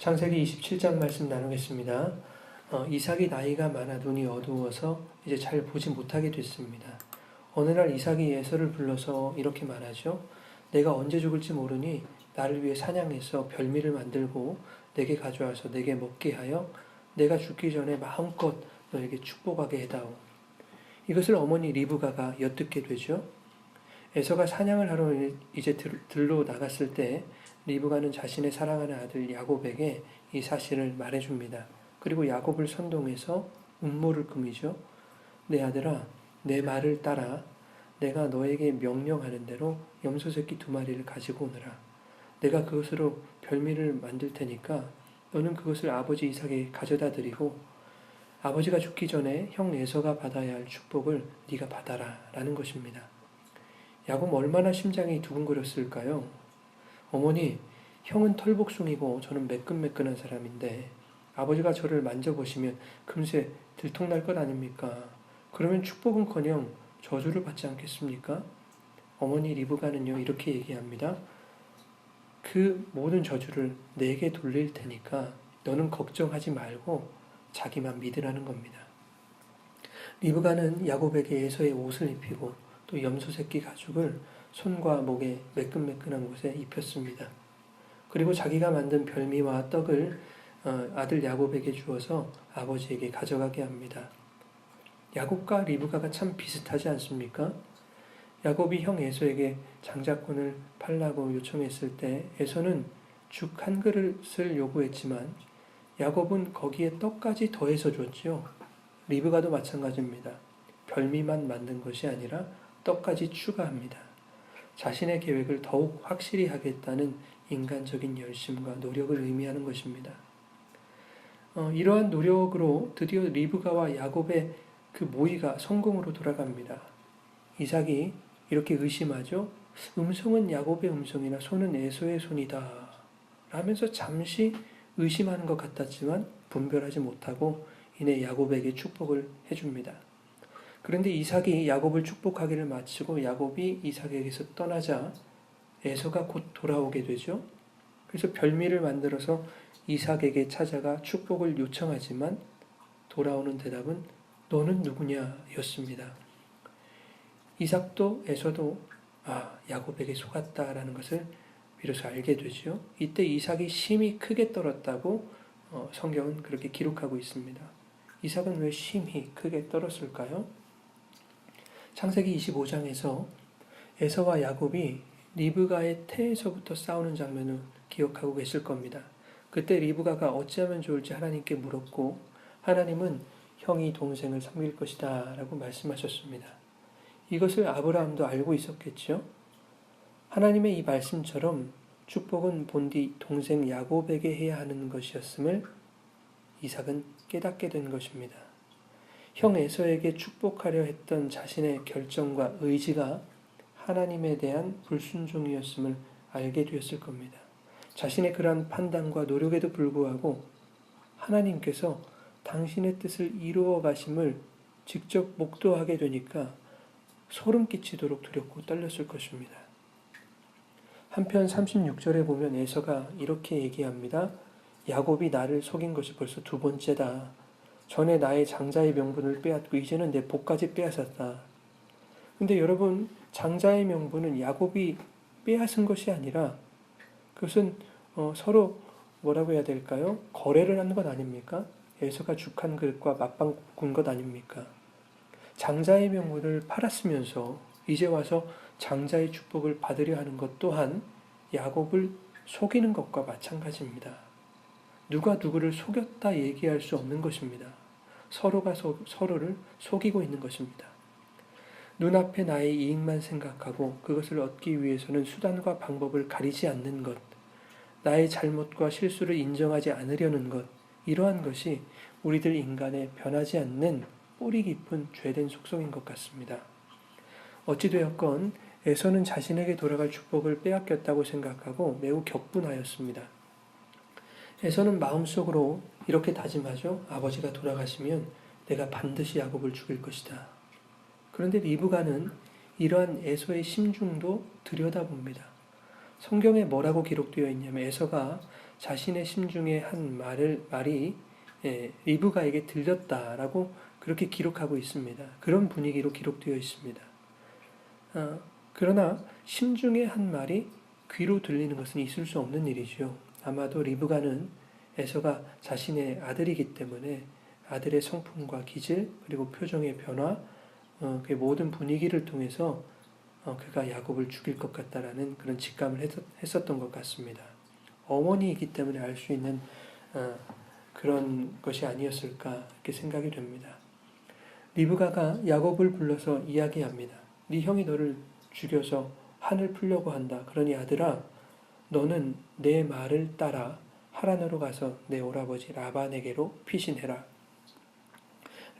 창세기 27장 말씀 나누겠습니다. 이삭이 나이가 많아 눈이 어두워서 이제 잘 보지 못하게 됐습니다. 어느 날 이삭이 에서를 불러서 이렇게 말하죠. 내가 언제 죽을지 모르니 나를 위해 사냥해서 별미를 만들고 내게 가져와서 내게 먹게 하여 내가 죽기 전에 마음껏 너에게 축복하게 해다오. 이것을 어머니 리브가가 엿듣게 되죠. 에서가 사냥을 하러 이제 들로 나갔을 때 리브가는 자신의 사랑하는 아들 야곱에게 이 사실을 말해줍니다. 그리고 야곱을 선동해서 음모를 꾸미죠. 내 아들아, 내 말을 따라 내가 너에게 명령하는 대로 염소 새끼 2마리를 가지고 오너라. 내가 그것으로 별미를 만들 테니까 너는 그것을 아버지 이삭에게 가져다 드리고 아버지가 죽기 전에 형 에서가 받아야 할 축복을 네가 받아라 라는 것입니다. 야곱 얼마나 심장이 두근거렸을까요? 어머니, 형은 털복숭이고 저는 매끈매끈한 사람인데 아버지가 저를 만져보시면 금세 들통날 것 아닙니까? 그러면 축복은커녕 저주를 받지 않겠습니까? 어머니 리브가는요 이렇게 얘기합니다. 그 모든 저주를 내게 돌릴 테니까 너는 걱정하지 말고 자기만 믿으라는 겁니다. 리브가는 야곱에게 에서의 옷을 입히고 또 염소 새끼 가죽을 손과 목에 매끈매끈한 곳에 입혔습니다. 그리고 자기가 만든 별미와 떡을 아들 야곱에게 주어서 아버지에게 가져가게 합니다. 야곱과 리브가가 참 비슷하지 않습니까? 야곱이 형 에서에게 장자권을 팔라고 요청했을 때 에서는 죽 한 그릇을 요구했지만 야곱은 거기에 떡까지 더해서 줬지요. 리브가도 마찬가지입니다. 별미만 만든 것이 아니라 떡까지 추가합니다. 자신의 계획을 더욱 확실히 하겠다는 인간적인 열심과 노력을 의미하는 것입니다. 이러한 노력으로 드디어 리브가와 야곱의 그 모의가 성공으로 돌아갑니다. 이삭이 이렇게 의심하죠. 음성은 야곱의 음성이나 손은 에서의 손이다 라면서 잠시 의심하는 것 같았지만 분별하지 못하고 이내 야곱에게 축복을 해줍니다. 그런데 이삭이 야곱을 축복하기를 마치고 야곱이 이삭에게서 떠나자 에서가 곧 돌아오게 되죠. 그래서 별미를 만들어서 이삭에게 찾아가 축복을 요청하지만 돌아오는 대답은 너는 누구냐 였습니다. 이삭도 에서도 야곱에게 속았다라는 것을 비로소 알게 되죠. 이때 이삭이 심히 크게 떨었다고 성경은 그렇게 기록하고 있습니다. 이삭은 왜 심히 크게 떨었을까요? 창세기 25장에서 에서와 야곱이 리브가의 태에서부터 싸우는 장면을 기억하고 계실 겁니다. 그때 리브가가 어찌하면 좋을지 하나님께 물었고 하나님은 형이 동생을 섬길 것이다 라고 말씀하셨습니다. 이것을 아브라함도 알고 있었겠죠. 하나님의 이 말씀처럼 축복은 본디 동생 야곱에게 해야 하는 것이었음을 이삭은 깨닫게 된 것입니다. 형 에서에게 축복하려 했던 자신의 결정과 의지가 하나님에 대한 불순종이었음을 알게 되었을 겁니다. 자신의 그러한 판단과 노력에도 불구하고 하나님께서 당신의 뜻을 이루어 가심을 직접 목도하게 되니까 소름 끼치도록 두렵고 떨렸을 것입니다. 한편 36절에 보면 에서가 이렇게 얘기합니다. 야곱이 나를 속인 것이 벌써 2번째다. 전에 나의 장자의 명분을 빼앗고 이제는 내 복까지 빼앗았다. 근데 여러분, 장자의 명분은 야곱이 빼앗은 것이 아니라 그것은 서로 뭐라고 해야 될까요? 거래를 하는 것 아닙니까? 에서가 죽 한 그릇과 맞방 군 것 아닙니까? 장자의 명분을 팔았으면서 이제 와서 장자의 축복을 받으려 하는 것 또한 야곱을 속이는 것과 마찬가지입니다. 누가 누구를 속였다 얘기할 수 없는 것입니다. 서로가 서로를 속이고 있는 것입니다. 눈앞에 나의 이익만 생각하고 그것을 얻기 위해서는 수단과 방법을 가리지 않는 것, 나의 잘못과 실수를 인정하지 않으려는 것, 이러한 것이 우리들 인간의 변하지 않는 뿌리 깊은 죄된 속성인 것 같습니다. 어찌되었건 에서는 자신에게 돌아갈 축복을 빼앗겼다고 생각하고 매우 격분하였습니다. 에서는 마음속으로 이렇게 다짐하죠. 아버지가 돌아가시면 내가 반드시 야곱을 죽일 것이다. 그런데 리브가는 이러한 에서의 심중도 들여다봅니다. 성경에 뭐라고 기록되어 있냐면 에서가 자신의 심중에 한 말이 리브가에게 들렸다라고 그렇게 기록하고 있습니다. 그런 분위기로 기록되어 있습니다. 그러나 심중에 한 말이 귀로 들리는 것은 있을 수 없는 일이죠. 아마도 리브가는 에서가 자신의 아들이기 때문에 아들의 성품과 기질 그리고 표정의 변화 그 모든 분위기를 통해서 그가 야곱을 죽일 것 같다라는 그런 직감을 했었던 것 같습니다. 어머니이기 때문에 알 수 있는 그런 것이 아니었을까 이렇게 생각이 됩니다. 리브가가 야곱을 불러서 이야기합니다. 네 형이 너를 죽여서 한을 풀려고 한다. 그러니 아들아, 너는 내 말을 따라 하란으로 가서 내 오라버지 라반에게로 피신해라.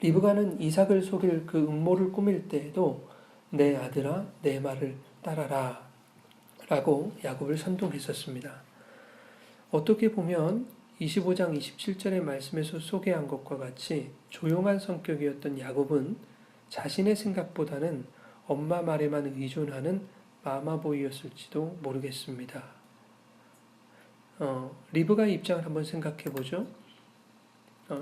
리브가는 이삭을 속일 그 음모를 꾸밀 때에도 내 아들아, 내 말을 따라라 라고 야곱을 선동했었습니다. 어떻게 보면 25장 27절의 말씀에서 소개한 것과 같이 조용한 성격이었던 야곱은 자신의 생각보다는 엄마 말에만 의존하는 마마보이였을지도 모르겠습니다. 리브가의 입장을 한번 생각해 보죠.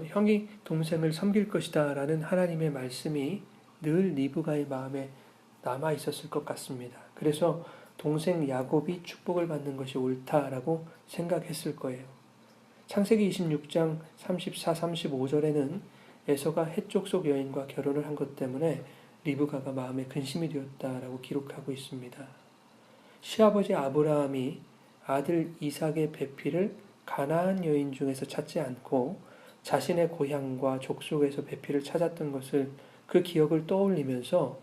형이 동생을 섬길 것이다 라는 하나님의 말씀이 늘 리브가의 마음에 남아 있었을 것 같습니다. 그래서 동생 야곱이 축복을 받는 것이 옳다라고 생각했을 거예요. 창세기 26장 34, 35절에는 에서가 헷족 속 여인과 결혼을 한 것 때문에 리브가가 마음에 근심이 되었다라고 기록하고 있습니다. 시아버지 아브라함이 아들 이삭의 배필을 가나안 여인 중에서 찾지 않고 자신의 고향과 족속에서 배필을 찾았던 것을 그 기억을 떠올리면서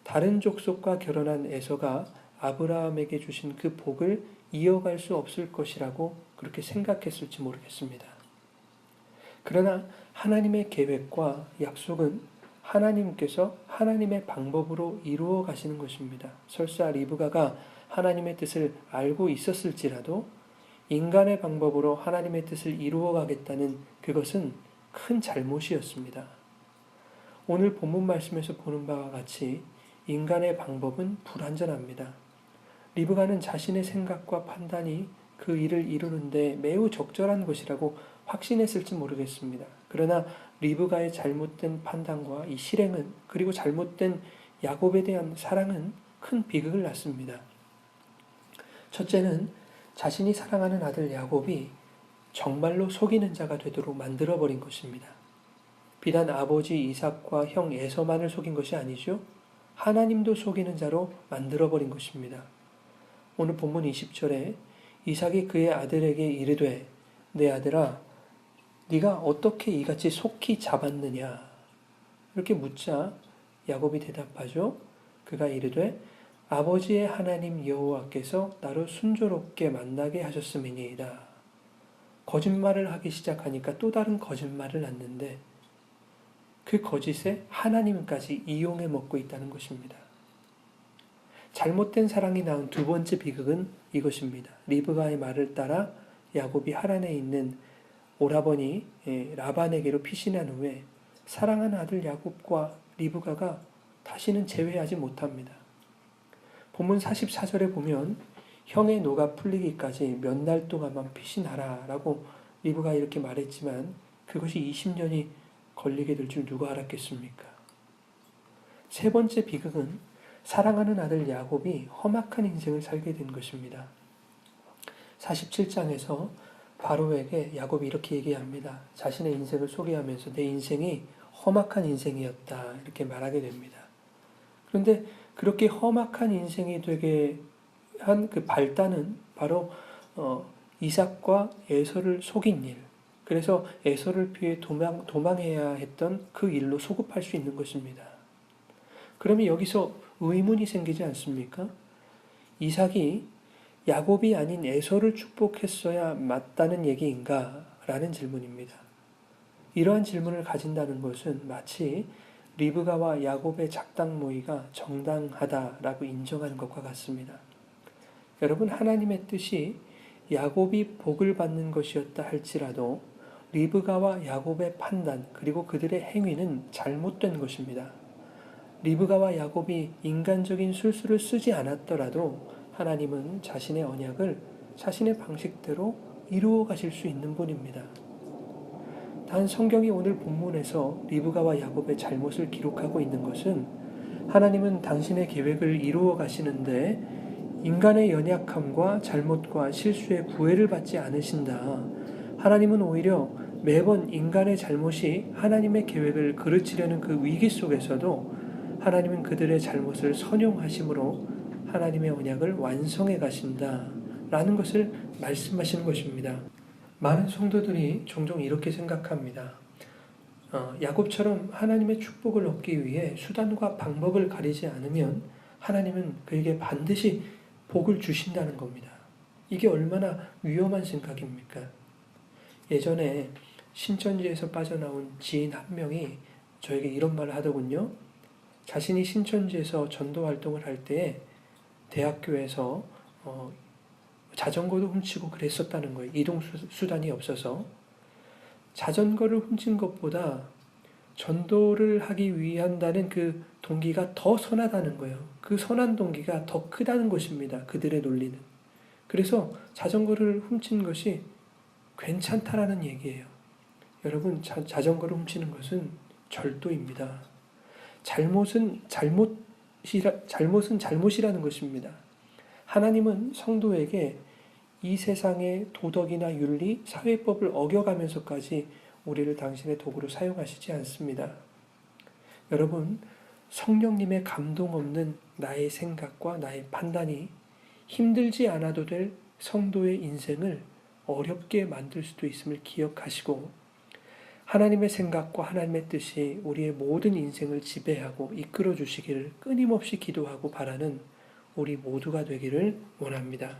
다른 족속과 결혼한 에서가 아브라함에게 주신 그 복을 이어갈 수 없을 것이라고 그렇게 생각했을지 모르겠습니다. 그러나 하나님의 계획과 약속은 하나님께서 하나님의 방법으로 이루어 가시는 것입니다. 설사 리브가가 하나님의 뜻을 알고 있었을지라도 인간의 방법으로 하나님의 뜻을 이루어 가겠다는 그것은 큰 잘못이었습니다. 오늘 본문 말씀에서 보는 바와 같이 인간의 방법은 불완전합니다. 리브가는 자신의 생각과 판단이 그 일을 이루는데 매우 적절한 것이라고 확신했을지 모르겠습니다. 그러나 리브가의 잘못된 판단과 이 실행은 그리고 잘못된 야곱에 대한 사랑은 큰 비극을 낳습니다. 첫째는 자신이 사랑하는 아들 야곱이 정말로 속이는 자가 되도록 만들어버린 것입니다. 비단 아버지 이삭과 형 에서만을 속인 것이 아니죠. 하나님도 속이는 자로 만들어버린 것입니다. 오늘 본문 20절에 이삭이 그의 아들에게 이르되 내 아들아 네가 어떻게 이같이 속히 잡았느냐 이렇게 묻자 야곱이 대답하죠. 그가 이르되 아버지의 하나님 여호와께서 나를 순조롭게 만나게 하셨음이니이다. 거짓말을 하기 시작하니까 또 다른 거짓말을 낳는데 그 거짓에 하나님까지 이용해 먹고 있다는 것입니다. 잘못된 사랑이 낳은 두 번째 비극은 이것입니다. 리브가의 말을 따라 야곱이 하란에 있는 오라버니 라반에게로 피신한 후에 사랑하는 아들 야곱과 리브가가 다시는 재회하지 못합니다. 본문 44절에 보면 형의 노가 풀리기까지 몇 날 동안만 피신하라 라고 리브가 이렇게 말했지만 그것이 20년이 걸리게 될 줄 누가 알았겠습니까? 세 번째 비극은 사랑하는 아들 야곱이 험악한 인생을 살게 된 것입니다. 47장에서 바로에게 야곱이 이렇게 얘기합니다. 자신의 인생을 소개하면서 내 인생이 험악한 인생이었다 이렇게 말하게 됩니다. 그런데 그렇게 험악한 인생이 되게 한 그 발단은 바로 이삭과 에서를 속인 일, 그래서 에서를 피해 도망해야 했던 그 일로 소급할 수 있는 것입니다. 그러면 여기서 의문이 생기지 않습니까? 이삭이 야곱이 아닌 에서를 축복했어야 맞다는 얘기인가? 라는 질문입니다. 이러한 질문을 가진다는 것은 마치 리브가와 야곱의 작당 모의가 정당하다라고 인정하는 것과 같습니다. 여러분, 하나님의 뜻이 야곱이 복을 받는 것이었다 할지라도 리브가와 야곱의 판단 그리고 그들의 행위는 잘못된 것입니다. 리브가와 야곱이 인간적인 술수를 쓰지 않았더라도 하나님은 자신의 언약을 자신의 방식대로 이루어 가실 수 있는 분입니다. 단 성경이 오늘 본문에서 리브가와 야곱의 잘못을 기록하고 있는 것은 하나님은 당신의 계획을 이루어 가시는데 인간의 연약함과 잘못과 실수의 구애를 받지 않으신다. 하나님은 오히려 매번 인간의 잘못이 하나님의 계획을 그르치려는 그 위기 속에서도 하나님은 그들의 잘못을 선용하심으로 하나님의 언약을 완성해 가신다. 라는 것을 말씀하시는 것입니다. 많은 성도들이 종종 이렇게 생각합니다. 야곱처럼 하나님의 축복을 얻기 위해 수단과 방법을 가리지 않으면 하나님은 그에게 반드시 복을 주신다는 겁니다. 이게 얼마나 위험한 생각입니까? 예전에 신천지에서 빠져나온 지인 한 명이 저에게 이런 말을 하더군요. 자신이 신천지에서 전도 활동을 할 때에 대학교에서 자전거도 훔치고 그랬었다는 거예요. 이동 수단이 없어서. 자전거를 훔친 것보다 전도를 하기 위한다는 그 동기가 더 선하다는 거예요. 그 선한 동기가 더 크다는 것입니다. 그들의 논리는. 그래서 자전거를 훔친 것이 괜찮다라는 얘기예요. 여러분, 자전거를 훔치는 것은 절도입니다. 잘못은 잘못이라는 것입니다. 하나님은 성도에게 이 세상의 도덕이나 윤리, 사회법을 어겨가면서까지 우리를 당신의 도구로 사용하시지 않습니다. 여러분, 성령님의 감동 없는 나의 생각과 나의 판단이 힘들지 않아도 될 성도의 인생을 어렵게 만들 수도 있음을 기억하시고 하나님의 생각과 하나님의 뜻이 우리의 모든 인생을 지배하고 이끌어 주시기를 끊임없이 기도하고 바라는 우리 모두가 되기를 원합니다.